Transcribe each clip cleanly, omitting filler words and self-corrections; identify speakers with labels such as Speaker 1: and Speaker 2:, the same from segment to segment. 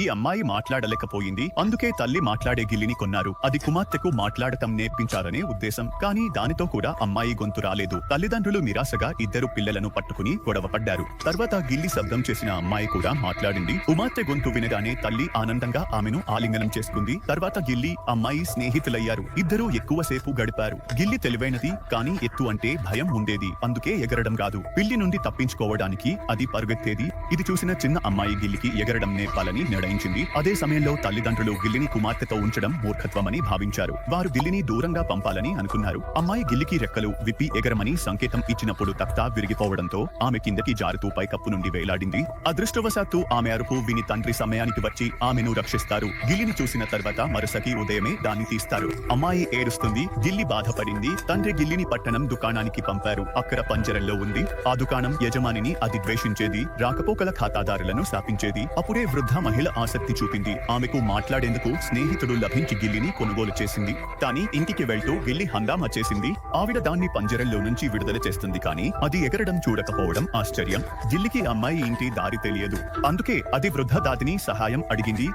Speaker 1: ఈ అమ్మాయి మాట్లాడలేకపోయింది, అందుకే తల్లి మాట్లాడే గిల్లిని కొన్నారు. అది కుమార్తెకు మాట్లాడటం నేర్పించాలనే ఉద్దేశం. కానీ దానితో కూడా అమ్మాయి గొంతు రాలేదు. తల్లిదండ్రులు నిరాశగా ఇద్దరు పిల్లలను పట్టుకుని గొడవ పడ్డారు. తర్వాత గిల్లి శబ్దం చేసిన అమ్మాయి కూడా మాట్లాడింది. కుమార్తె గొంతు వినగానే తల్లి ఆనందంగా ఆమెను ఆలింగనం చేసుకుంది. తర్వాత గిల్లి అమ్మాయి స్నేహితులయ్యారు. ఇద్దరూ ఎక్కువసేపు గడిపారు. గిల్లి తెలివైనది, కానీ ఎత్తు అంటే భయం ఉండేది. అందుకే ఎగరడం కాదు, పిల్లి నుండి తప్పించుకోవడానికి అది పరుగెత్తేది. ఇది చూసిన చిన్న అమ్మాయి గిల్లికి ఎగరడం నేర్పాలని నిర్ణయించింది. అదే సమయంలో తల్లిదండ్రులు గిల్లిని కుమార్తెతో ఉంచడం మూర్ఖత్వమని భావించారు. వారు గిల్లిని దూరంగా పంపాలని అనుకున్నారు. అమ్మాయి గిల్లికి రెక్కలు విప్పి ఎగరమని సంకేతం ఇచ్చినప్పుడు తక్తా విరిగిపోవడంతో ఆమె కిందకి జారుతూ పైకప్పు నుండి వేలాడింది. అదృష్టవశాత్తు ఆమె అరుపు విని తండ్రి సమయానికి వచ్చి ఆమెను రక్షిస్తారు. గిల్లిని చూసిన తర్వాత మరుసటి ఉదయమే దాన్ని తీస్తారు. అమ్మాయి ఏడుస్తుంది. గిల్లి బాధపడింది. తండ్రి గిల్లిని పట్టణం దుకాణానికి పంపారు. అక్కడ పంజరంలో ఉంది. ఆ దుకాణం యజమానిని అది ద్వేషించేది, రాకపోకల ఖాతాదారులను శాపించేది. అప్పుడే వృద్ధ మహిళ ఆసక్తి చూపింది. ఆమెకు మాట్లాడేందుకు స్నేహితుడు లభించి గిల్లిని కొనుగోలు చేసింది. కానీ ఇంటికి వెళ్తూ గిల్లి హంగామా చేసింది. ఆవిడ దాన్ని పంజరంలో నుంచి విడుదల చేస్తుంది, కానీ అది ఎగరడం చూడకపోవడం ఆశ్చర్యం. గిల్లికి అమ్మాయి ఇంటి దారి తెలియదు. అందుకే అది వృద్ధ దాదిని సహాయం అడిగింది.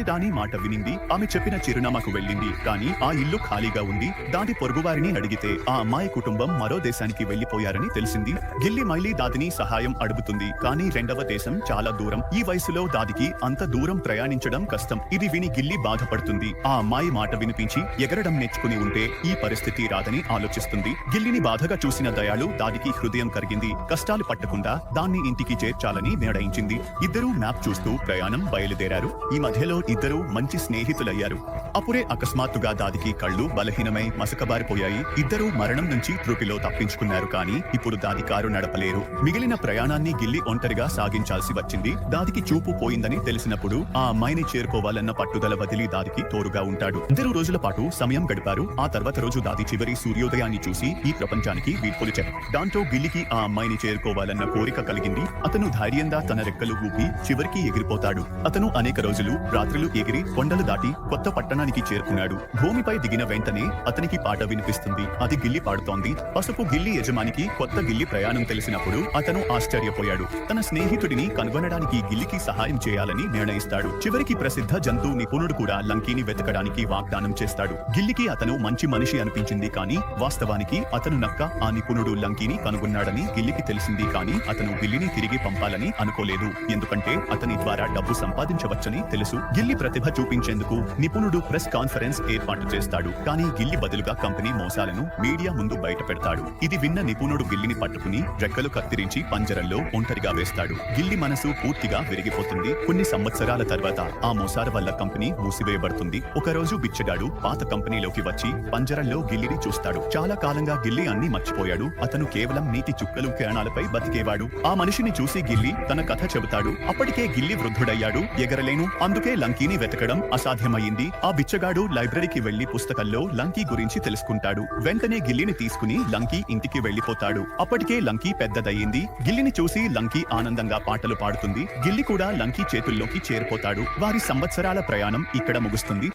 Speaker 1: దాని మాట వినింది. ఆమె చెప్పిన చిరునామాకు వెళ్ళింది. కానీ ఆ ఇల్లు ఖాళీగా ఉంది. దాది పొరుగువారిని అడిగితే ఆ అమ్మాయి కుటుంబం మరో దేశానికి వెళ్లిపోయారని తెలిసింది. గిల్లి మళ్ళీ దాదిని సహాయం అడుగుతుంది, కానీ రెండవ దేశం చాలా దూరం. ఈ వయసులో దాదికి అంత దూరం ప్రయాణించడం కష్టం. ఇది విని గిల్లి బాధపడుతుంది. ఆ అమ్మాయి మాట వినిపించి ఎగరడం నేర్చుకుని ఉంటే ఈ పరిస్థితి రాదని ఆలోచిస్తుంది. గిల్లిని బాధగా చూసిన దయాళు దాదికి హృదయం కరిగింది. కష్టాలు పట్టకుండా దాన్ని ఇంటికి చేర్చాలని నిర్ణయించింది. ఇద్దరూ మ్యాప్ చూస్తూ ప్రయాణం బయలుదేరారు. ఈ మధ్యలో ఇద్దరూ మంచి స్నేహితులయ్యారు. అప్పుడే అకస్మాత్తుగా దాదికి కళ్ళు బలహీనమై మసకబారిపోయాయి. ఇద్దరూ మరణం నుంచి త్రుటిలో తప్పించుకున్నారు, కానీ ఇప్పుడు దాది కారు నడపలేరు. మిగిలిన ప్రయాణాన్ని గిల్లి ఒంటరిగా సాగించాల్సి వచ్చింది. దాదికి చూపు పోయిందని తెలిసినప్పుడు ఆ అమ్మాయిని చేరుకోవాలన్న పట్టుదల వదిలి దాదికి తోడుగా ఉంటాడు. ఇద్దరు రోజుల పాటు సమయం గడిపారు. ఆ తర్వాత రోజు దాది చివరి సూర్యోదయాన్ని చూసి ఈ ప్రపంచానికి వీడ్కొలిచారు. దాంతో గిల్లికి ఆ అమ్మాయిని చేరుకోవాలన్న కోరిక కలిగింది. అతను ధైర్యంగా తన రెక్కలు ఊపి చివరికి ఎగిరిపోతాడు. అతను అనేక రోజులు రాత్రులు ఎగిరి కొండలు దాటి కొత్త పట్టణానికి చేరుకున్నాడు. భూమిపై దిగిన వెంటనే అతనికి పాట వినిపిస్తుంది. అది గిల్లి పాడుతోంది. పసుపు గిల్లి యజమానికి కొత్త గిల్లి ప్రయాణం తెలిసినప్పుడు అతను ఆశ్చర్యపోయాడు. తన స్నేహితుడిని కనుగొనడానికి గిల్లికి సహాయం చేయాలని నిర్ణయిస్తాడు. చివరికి ప్రసిద్ధ జంతు నిపుణుడు కూడా లంకీని వెతకడానికి వాగ్దానం చేస్తాడు. గిల్లికి అతను మంచి మనిషి అనిపించింది, కానీ వాస్తవానికి అతను నక్క. ఆ నిపుణుడు లంకీని కనుగొన్నాడని గిల్లికి తెలిసింది, కానీ అతను గిల్లిని తిరిగి పంపాలని అనుకోలేదు. ఎందుకంటే అతని ద్వారా డబ్బు సంపాదించవచ్చని తెలుసు. గిల్లి ప్రతిభ చూపించేందుకు నిపుణుడు ప్రెస్ కాన్ఫరెన్స్ ఏర్పాటు చేస్తాడు. కానీ గిల్లి బదులుగా కంపెనీ మోసాలను మీడియా ముందు బయట పెడతాడు. ఇది విన్న నిపుణుడు గిల్లిని పట్టుకుని రెక్కలు కత్తిరించి పంజరంలో ఒంటరిగా వేస్తాడు. గిల్లి మనసు పూర్తిగా విరిగిపోతుంది. కొన్ని సంవత్సరాల తర్వాత ఆ మోసాల వల్ల కంపెనీ మూసివేయబడుతుంది. ఒకరోజు బిచ్చగాడు పాత కంపెనీలోకి వచ్చి పంజరంలో గిల్లిని చూస్తాడు. చాలా కాలంగా గిల్లి అన్ని మర్చిపోయాడు. అతను కేవలం నీటి చుక్కలు కిరణాలపై బతికేవాడు. ఆ మనిషిని చూసి గిల్లి తన కథ చెబుతాడు. అప్పటికే గిల్లి వృద్ధుడయ్యాడు. ఎగరలేను, అందుకే లంకీని వెతకడం అసాధ్యమయ్యింది. ఆ బిచ్చగాడు లైబ్రరీకి వెళ్లి పుస్తకంలో లంకీ గురించి తెలుసుకుంటాడు. వెంటనే గిల్లిని తీసుకుని లంకీ ఇంటికి వెళ్లిపోతాడు. అప్పటికే లంకీ పెద్దదయ్యింది. గిల్లిని చూసి లంకీ ఆనందంగా పాటలు పాడుతుంది. గిల్లి కూడా లంకీ చేతుల్లోకి చేరిపోతాడు. వారి సంవత్సరాల ప్రయాణం ఇక్కడ ముగుస్తుంది.